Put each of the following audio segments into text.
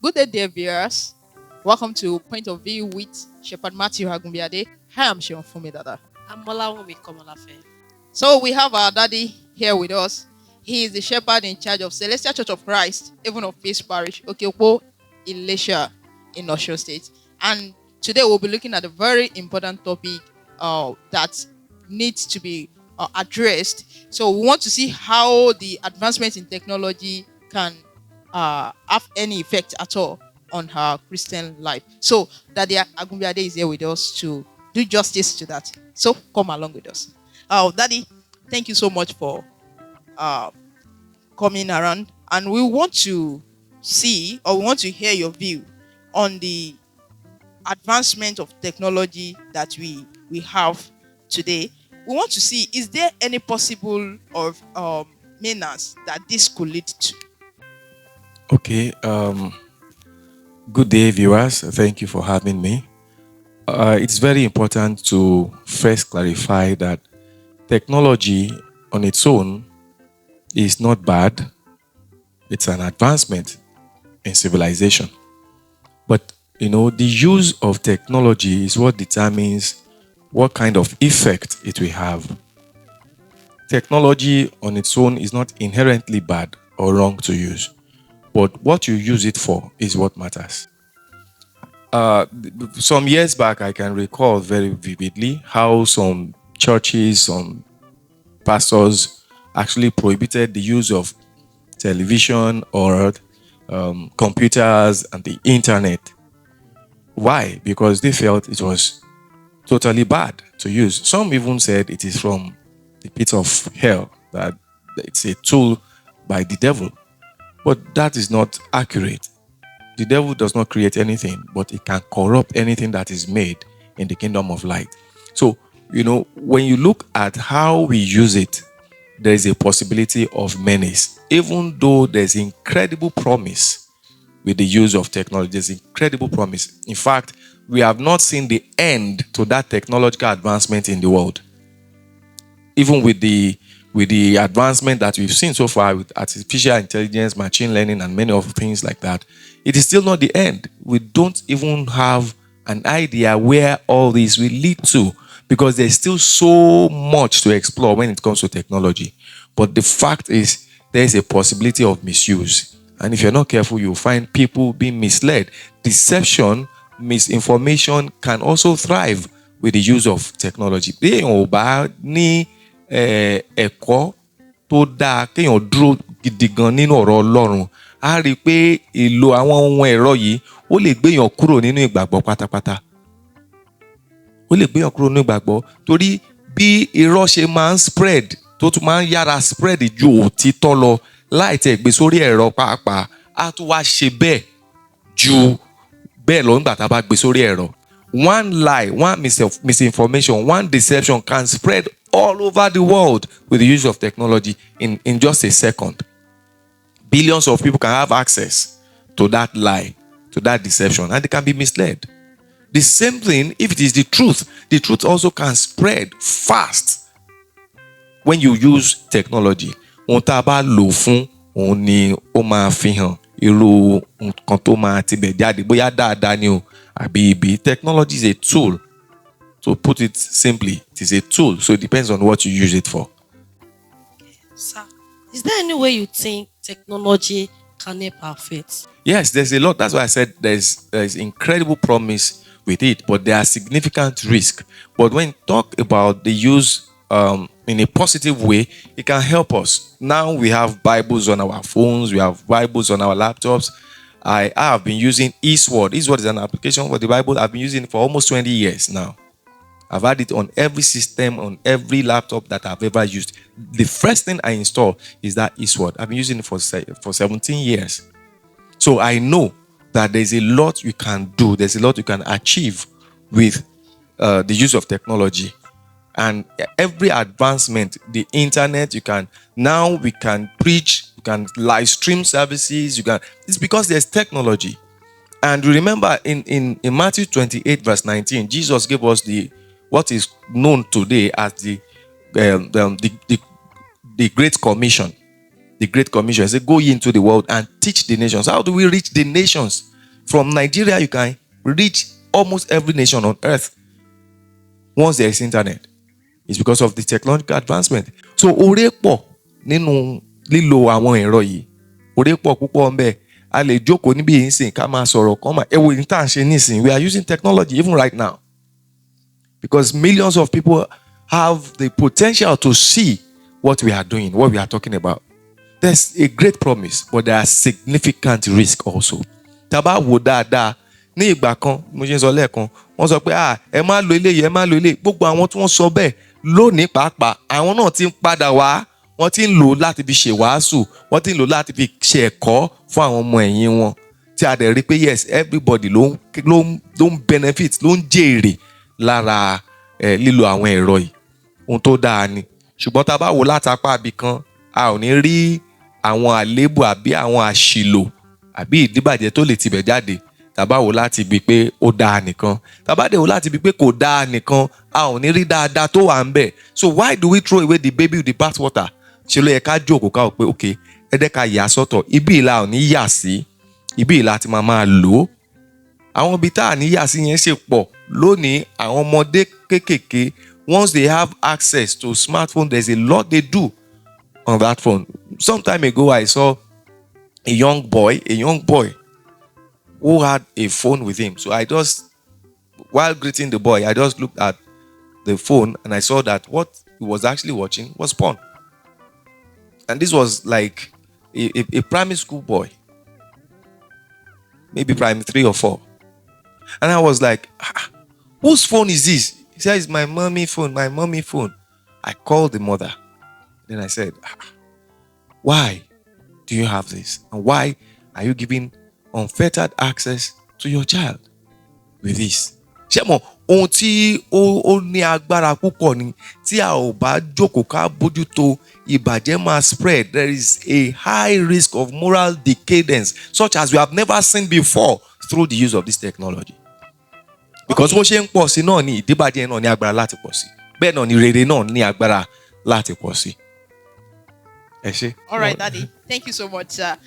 Good day, dear viewers. Welcome to Point of View with Shepherd Matthew AGUNBIADE. Hi, I'm Sheon Fumidada. I'm Molawumi Komolafe. So we have our daddy here with us. He is the shepherd in charge of Celestial Church of Christ, even of Peace Parish, Okeokpo, Ilesha, in Osun State. And today we'll be looking at a very important topic that needs to be addressed. So we want to see how the advancement in technology can have any effect at all on her Christian life. So Daddy AGUNBIADE is here with us to do justice to that. So come along with us. Daddy, thank you so much for uh, coming around, and we want to see, or we want to hear your view on the advancement of technology that we have today. We want to see, is there any possible of menace that this could lead to? Okay. Good day, viewers. Thank you for having me. It's very important to first clarify that technology on its own is not bad. It's an advancement in civilization. But, the use of technology is what determines what kind of effect it will have. Technology on its own is not inherently bad or wrong to use, but what you use it for is what matters. Some years back, I can recall very vividly how some churches, some pastors actually prohibited the use of television or computers and the internet. Why? Because they felt it was totally bad to use. Some even said it is from the pit of hell, that it's a tool by the devil. But that is not accurate. The devil does not create anything, but it can corrupt anything that is made in the kingdom of light. So, when you look at how we use it, there is a possibility of menace. Even though there's incredible promise with the use of technology, there's incredible promise. In fact, we have not seen the end to that technological advancement in the world. Even with the advancement that we've seen so far with artificial intelligence, machine learning, and many other things like that, it is still not the end. We don't even have an idea where all this will lead to, because there's still so much to explore when it comes to technology. But the fact is, there's a possibility of misuse. And if you're not careful, you'll find people being misled. Deception, misinformation can also thrive with the use of technology. Ẹ̀kọ́ tó dáa kéèyàn dúró gidi gan nínú ọ̀rọ̀ Ọlọ́run, á rí i pé èlò àwọn ohun ẹ̀rọ yìí ó lè gbéyàn kúrò nínú ìgbàgbọ́ pátápátá. Ó lè gbéyàn kúrò nínú ìgbàgbọ́ torí bí irọ́ ṣe máa ń spread, tó tún máa ń yára spread ju òtítọ́ lọ láì tẹ̀ gbé sórí ẹ̀rọ pàápàá, á tún wá ṣe bẹ́ẹ̀ ju bẹ́ẹ̀ lọ nígbà tá a bá gbé sórí ẹ̀rọ. One lie, one misinformation, one deception can spread all over the world with the use of technology in just a second. Billions of people can have access to that lie, to that deception, and they can be misled. The same thing, if it is the truth also can spread fast when you use technology. Ohun tá a bá lò fún, òun ni ó máa fi hàn irú nǹkan tó máa tibẹ̀ jáde, bóyá dáadáa ni o àbí ibi. Technology is a tool. To put it simply, it is a tool, so it depends on what you use it for. Sir, is there any way you think technology can help our faith? Yes, there's a lot. That's why I said there's incredible promise with it, but there are significant risks. But when you talk about the use in a positive way, it can help us. Now we have Bibles on our phones, we have Bibles on our laptops. I have been using eSword. eSword is an application for the Bible. I've been using it for almost 20 years now. I've had it on every system, on every laptop that I've ever used. The first thing I install is that eSword. I've been using it for 17 years. So I know that there's a lot you can do. There's a lot you can achieve with the use of technology. And every advancement, the internet, we can preach, you can live stream services, it's because there's technology. And remember in Matthew 28 verse 19, Jesus gave us what is known today as the Great Commission. The Great Commission. He said, go ye into the world and teach the nations. How do we reach the nations? From Nigeria, you can reach almost every nation on earth once there is internet. It's because of the technological advancement. So oore pọ̀ nínú lílo àwọn ẹ̀rọ yìí. Oore pọ̀ púpọ̀ ńbẹ̀. A lè jókòó níbí yìí ńsìn ká máa sọ̀rọ̀ kan máa. Ẹ wo ní tá à ń ṣe nísìn. We are using technology even right now. Because millions of people have the potential to see what we are doing, what we are talking about. There's a great promise, but there are significant risk also. Tá bá wò dáadáa, ní ìgbà kan, mo ṣe ń sọ lẹ́ẹ̀kan, wọ́n sọ pé ẹ má lo eléyìí, ẹ má lo eléyìí. Gbogbo àwọn tí wọ́n sọ bẹ́ẹ̀ lónìí pàápàá, àwọn náà ti ń padà wá, wọ́n ti ń lò láti fi ṣe wàásù, wọ́n ti ń lò láti fi ṣe ẹ̀kọ́ fún àwọn ọmọ ẹ̀yìn wọn. Tí a dẹ̀ rí pé yes, everybody ló ń benefit, ló ń jèrè lára lílo àwọn ẹ̀rọ yìí. Ohun tó dáa ni. Ṣùgbọ́n tá bá wò látapá ibì kan, a ò ní rí àwọn àléébù àbí àwọn àṣìlò àbí ìdíbàjẹ́ tó lè tibẹ̀ jáde. Tá bá wò láti ibi pé ó dáa nìkan. Tá bá dẹ̀ wò láti ibi pé kò dáa nìkan, a ò ní rí dáadáa tó wà ńbẹ̀. So why do we throw away the baby with the bathwater? Ṣé ló yẹ ká jókòó ká wò pé okay, ẹ dẹ́ ká yà sọ́tọ̀. Ibi ìlà ò ní yà sí. Ibi ìlà ti máa lò. Àwọn ibi tá à ní yà sí yẹn ṣe pọ̀. Lónìí, àwọn ọmọdé kéékèèké, once they have access to smartphone, there's a lot they do on that phone. Some time ago, I saw a young boy who had a phone with him. So while greeting the boy, I just looked at the phone and I saw that what he was actually watching was porn. And this was like a primary school boy, maybe primary 3 or 4. And I was like, whose phone is this? He said, it's my mommy phone. I called the mother. Then I said, why do you have this? And why are you giving unfettered access to your child with this? Ṣé mọ̀ ohun tí ó ní agbára púpọ̀ ni tí a ò bá jókòó ká bójútó ìbàjẹ́ máa spread. There is a high risk of moral decadence such as we have never seen before through the use of this technology. Because bó ṣe ń pọ̀ sí náà ni ìdíbàjẹ́ náà ní agbára láti pọ̀ sí. Bẹ́ẹ̀ náà ni rere náà ní agbára láti pọ̀ sí. Ẹ ṣé. All right, Daddy. Thank you so much, sir.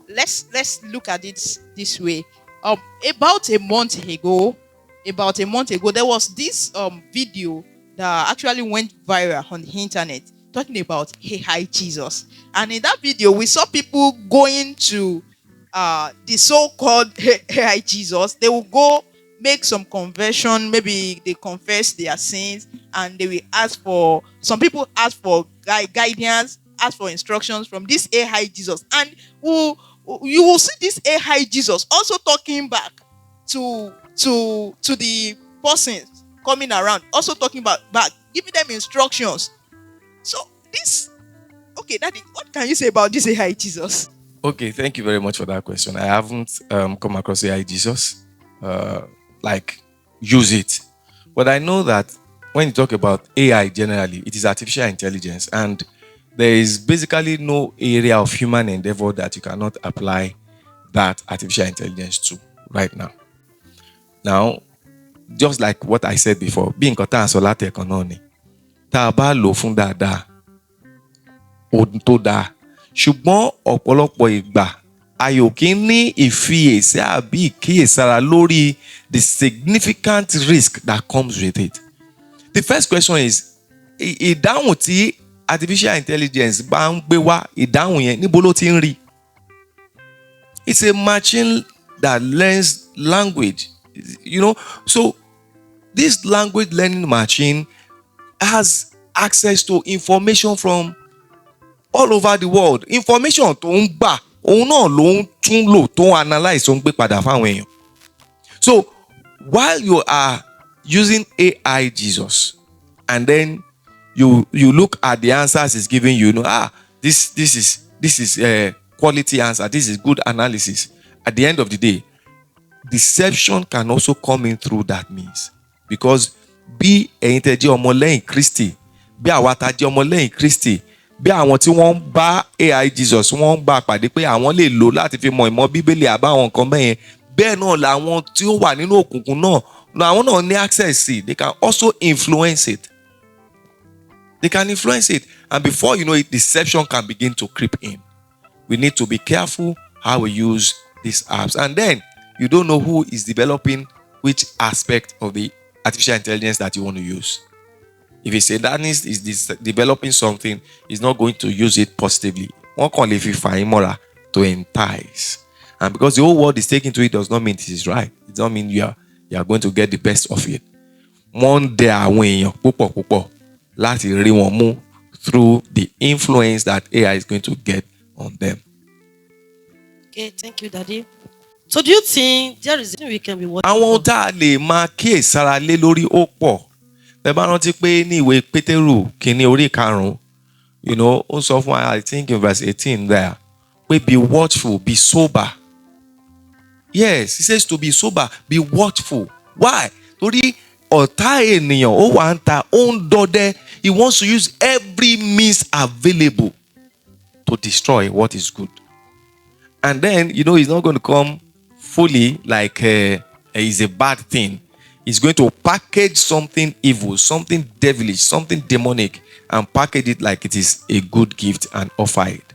Let's look at it this way. About a month ago, there was this video that actually went viral on the internet talking about AI Jesus. And in that video, we saw people going to the so-called AI Jesus. They will go make some conversion, maybe they confess their sins, and they will some people ask for guidance, ask for instructions from this AI Jesus. And you will see this AI Jesus also talking back to the persons coming around, also talking back, giving them instructions. So Daddy, what can you say about this AI Jesus? Okay, thank you very much for that question. I haven't come across AI Jesus, use it. But I know that when you talk about AI generally, it is artificial intelligence, and there is basically no area of human endeavor that you cannot apply that artificial intelligence to right now. Now, just like what I said before, being kota asolate economy, tá bá lò fún dáadáa, ohun tó dáa. Ṣùgbọ́n ọ̀pọ̀lọpọ̀ ìgbà ayò kì í ní ìfiyèsí àbí ìkíyèsára lórí the significant risk that comes with it. The first question is, ìdáhùn tí artificial intelligence bá ń gbé wá, ìdáhùn yẹn níbo ló ti ń rí? It's a machine that learns language, So this language learning machine has access to information from all over the world. Information tó ń gbà, òun náà ló ń tún lò tó ń analyze tó ń gbé padà fáwọn èèyàn. So while you are using AI Jesus and then you look at the answers it's giving you, this is quality answer, this is good analysis. At the end of the day, deception can also come in through that means. Because bí ẹ̀yin tẹ́ jẹ́ ọmọlẹ́yìn Kristi, bí àwa tá jẹ́ ọmọlẹ́yìn Kristi, bí àwọn tí wọ́n bá AI Jesus wọ́n bá pàdé pé àwọn lè lò láti fi mọ ìmọ̀ Bíbélì àbáwọn nǹkan bẹ́yẹn, bẹ́ẹ̀ náà làwọn tí ó wà nínú òkùnkùn náà àwọn náà ní access sí. They can also influence it. They can influence it. And before you know it, deception can begin to creep in. We need to be careful how we use these apps. And then you don't know who is developing which aspect of the artificial intelligence that you want to use. If a Satanist is developing something, he's not going to use it positively. One can if you find more to entice. And because the whole world is taking to it does not mean it is right. It doesn't mean you are going to get the best of it. One day àwọn èèyàn púpọ̀ láti rí wọn mú through the influence that AI is going to get on them. Okay, thank you, Daddy. So do you think there is anything we can be watching Àwọn for? ohun tá a lè máa kíyèsára lé lórí ó pọ̀. Bẹ́ẹ̀ bá rántí pé ní ìwé Pétérù kìíní orí 5, ó sọ fún wa, I think in verse 18 there, pé be watchful, be sober. Yes, he says to be sober, be watchful. Why? Torí ọ̀tá ènìyàn ó wà ń ta, ó ń dọdẹ. He wants to use every means available to destroy what is good. And then, he's not going to come fully like it's a bad thing. He's going to package something evil, something devilish, something demonic, and package it like it is a good gift and offer it.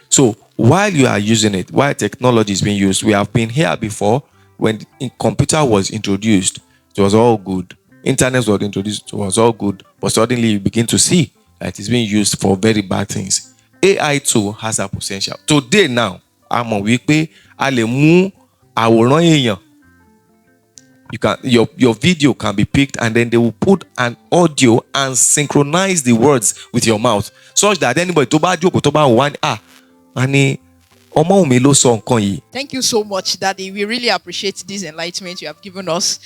So while you are using it, while technology is being used, we have been here before when computer was introduced, it was all good. Internet was introduced, it was all good. But suddenly you begin to see that it's being used for very bad things. AI too has a potential. Today now, I'm on wípé a lè mú àwòrán èèyàn. Your video can be picked and then they will put an audio and synchronize the words with your mouth such that anybody tó bá jókòó tó bá wà ní ọmọ mi ló sọ nǹkan yìí. Thank you so much, Daddy. We really appreciate this enlightenment you have given us.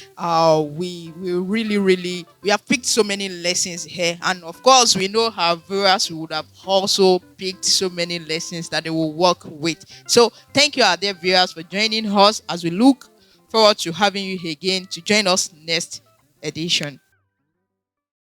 We really have picked so many lessons here, and of course, we know our viewers would have also picked so many lessons that they will work with. So, thank you, our dear viewers, for joining us as we look forward to having you again to join us next edition.